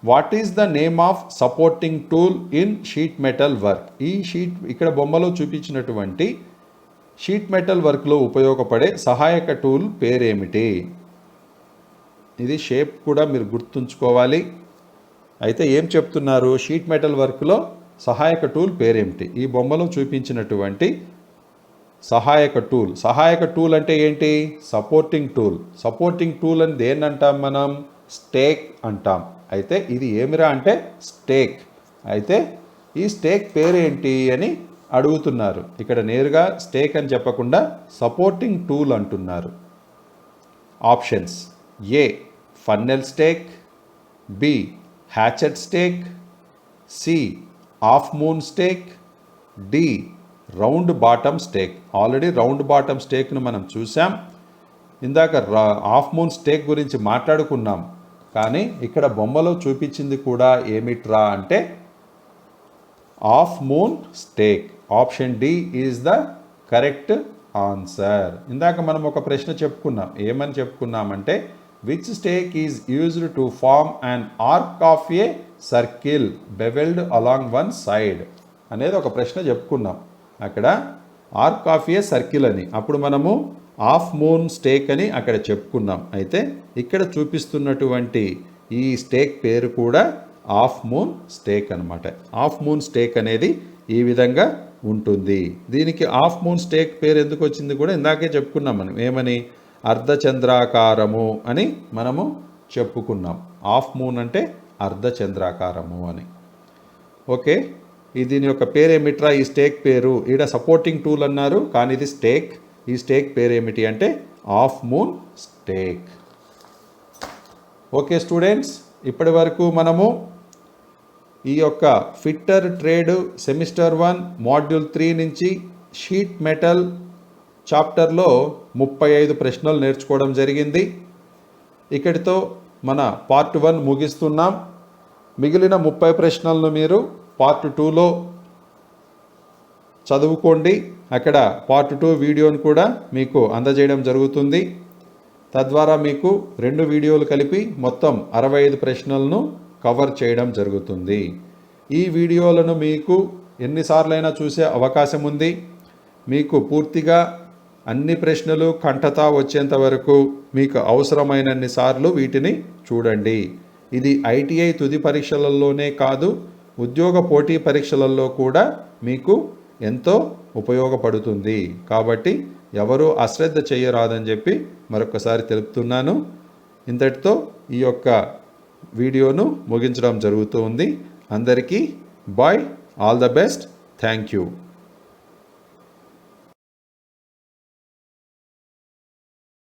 What is the name of supporting tool in sheet metal work? ఇక్కడ బొమ్మలో చూపించినటువంటి షీట్ మెటల్ వర్క్లో ఉపయోగపడే సహాయక టూల్ పేరేమిటి? ఇది షేప్ కూడా మీరు గుర్తుంచుకోవాలి. అయితే ఏం చెప్తున్నారు? షీట్ మెటల్ వర్క్లో సహాయక టూల్ పేరేమిటి? ఈ బొమ్మలో చూపించినటువంటి సహాయక టూల్ అంటే ఏంటి? సపోర్టింగ్ టూల్ అని దేన్ని అంటాం మనం? స్టేక్ అంటాం. అయితే ఇది ఏమిరా అంటే స్టేక్. అయితే ఈ స్టేక్ పేరేంటి అని అడుగుతున్నారు. ఇక్కడ నేరుగా స్టేక్ అని చెప్పకుండా సపోర్టింగ్ టూల్ అంటున్నారు. Options: A funnel stake, B hatchet stake, C half moon stake, D round bottom stake. Already round bottom స్టేక్ను మనం చూసాం. ఇందాక హాఫ్ మూన్ స్టేక్ గురించి మాట్లాడుకున్నాం. కానీ ఇక్కడ బొమ్మలో చూపించింది కూడా ఏమిట్రా అంటే half moon stake. Option D is the correct answer. ఇందాక మనం ఒక ప్రశ్న చెప్పుకున్నాం. ఏమని చెప్పుకున్నామంటే which stake is used to form an arc of a circle bevelled along one side అనేది ఒక ప్రశ్న చెప్పుకున్నాం. అక్కడ ఆర్క్ ఆఫ్ ఏ సర్కిల్ అని, అప్పుడు మనము హాఫ్ మూన్ స్టేక్ అని అక్కడ చెప్పుకున్నాం. అయితే ఇక్కడ చూపిస్తున్నటువంటి ఈ స్టేక్ పేరు కూడా హాఫ్ మూన్ స్టేక్ అనమాట. హాఫ్ మూన్ స్టేక్ అనేది ఈ విధంగా ఉంటుంది. దీనికి హాఫ్ మూన్ స్టేక్ పేరు ఎందుకు వచ్చింది కూడా ఇందాకే చెప్పుకున్నాం మనం. ఏమని? అర్ధచంద్రాకారము అని మనము చెప్పుకున్నాం. హాఫ్ మూన్ అంటే అర్ధచంద్రాకారము అని. ఓకే, దీని యొక్క పేరేమిట్రా? ఈ స్టేక్ పేరు ఈడ సపోర్టింగ్ టూల్ అన్నారు, కానీ ఇది స్టేక్. ఈ స్టేక్ పేరేమిటి అంటే half moon stake. Okay students, ఇప్పటి వరకు మనము ఈ యొక్క ఫిట్టర్ ట్రేడ్ సెమిస్టర్ 1 మాడ్యూల్ 3 నుంచి షీట్ మెటల్ చాప్టర్లో 35 ప్రశ్నలు నేర్చుకోవడం జరిగింది. ఇక్కడితో మన పార్ట్ 1 ముగిస్తున్నాం. మిగిలిన 30 ప్రశ్నలను మీరు పార్ట్ 2లో చదువుకోండి. అక్కడ పార్ట్ 2 వీడియోను కూడా మీకు అందజేయడం జరుగుతుంది. తద్వారా మీకు 2 వీడియోలు కలిపి మొత్తం 65 ప్రశ్నలను కవర్ చేయడం జరుగుతుంది. ఈ వీడియోలను మీకు ఎన్నిసార్లైనా చూసే అవకాశం ఉంది. మీకు పూర్తిగా అన్ని ప్రశ్నలు కంఠత వచ్చేంత వరకు మీకు అవసరమైనన్ని సార్లు వీటిని చూడండి. ఇది ఐటీఐ తుది పరీక్షలలోనే కాదు, ఉద్యోగ పోటీ పరీక్షలలో కూడా మీకు ఎంతో ఉపయోగపడుతుంది. కాబట్టి ఎవరూ అశ్రద్ధ చేయరాదని చెప్పి మరొకసారి తెలుపుతున్నాను. ఇంతటితో ఈ యొక్క వీడియోను ముగించడం జరుగుతూ ఉంది. అందరికీ bye, all the best, thank you.